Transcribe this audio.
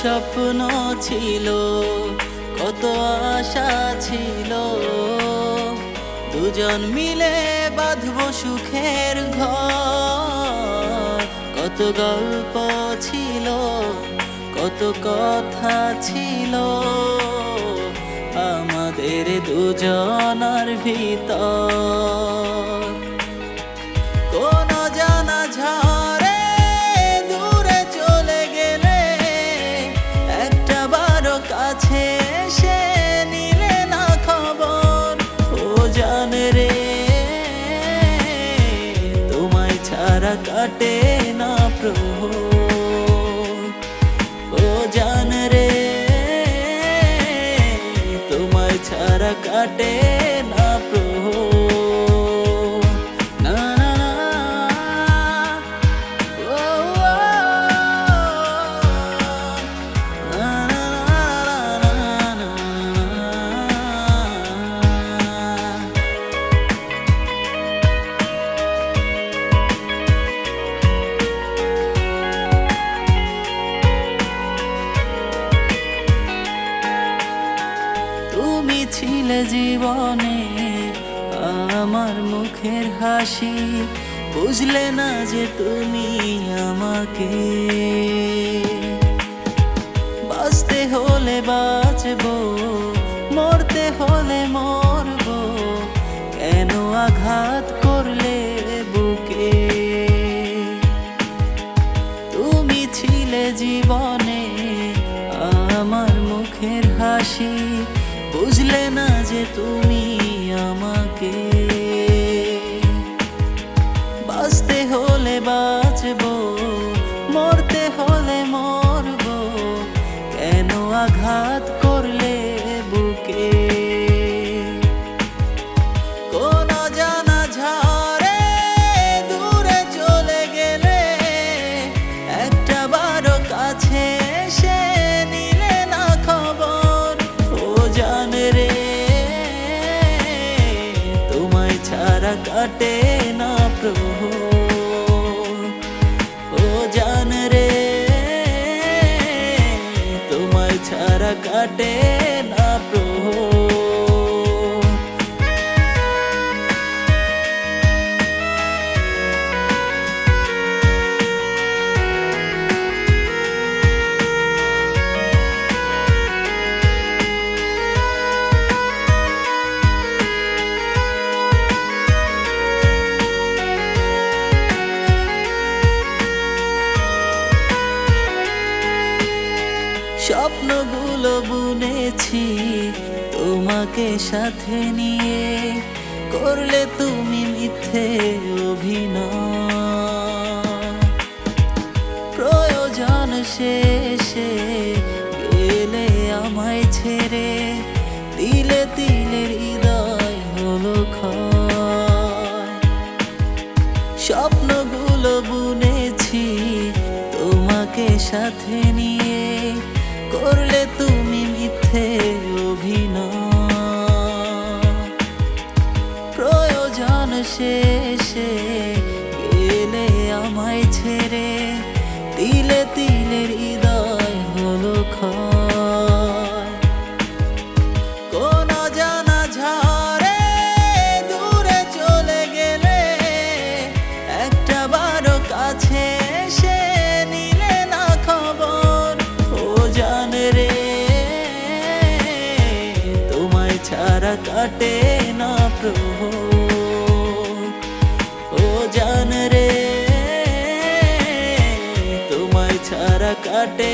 স্বপ্ন ছিল, কত আশা ছিল, দুজন মিলে বাঁধব সুখের ঘর। কত গল্প ছিল, কত কথা ছিল আমাদের দুজনার ভিতর। কোন জানা ঝড়ে দূরে চলে গেলে একটা বারো কাছে এসে নিলে না খবর। ও জান রে, তোমায় ছাড়া কাটে না প্রহর। ও জান রে, তোমায় ছাড়া কাটে না প্রহর। তুমি ছিলে জীবনে আমার মুখের হাসি, বুঝলে না যে তুমি আমাকে। বাঁচতে হলে বাঁচবো, মরতে হলে মরবো, কেন আঘাত করলে বুকে। তুমি ছিলে জীবনে আমার মুখের হাসি, বুঝলে না যে তুমি আমাকে। বাঁচতে হলে বাঁচবো, মরতে হলে মরবো, কেন আঘাত করলে বুকে। কোন জানা ঝড়ে দূরে চলে গেলে একটা বারো কাছে এসে নিলে না খবর। ও জান রে, তোমায় ছাড়া কাটে না প্রহর। ও জান রে, তোমায় ছাড়া কাটে না প্রহর। স্বপ্নগুলো বুনেছি তোমাকে সাথে নিয়ে, করলে তুমি মিথ্যে অভিনয়। প্রয়োজন শেষে গেলে আমায় ছেড়ে, তিলে তিলে হৃদয় হলো ক্ষয়। স্বপ্নগুলো বুনেছি তোমাকে সাথে নিয়ে, করলে তুমি মিথ্যে অভিনয়। প্রয়োজন শেষে গেলে আমায় ছেড়ে, তিলে তিলে হৃদয় হলো ক্ষয়। কোন জানা ঝড়ে দূরে চলে গেলে একটা বারো কাছে এসে নিলে না খবর। ও জান রে, তোমায় ছাড়া কাটে না প্রহর। ও জান রে, তোমায় ছাড়া কাটে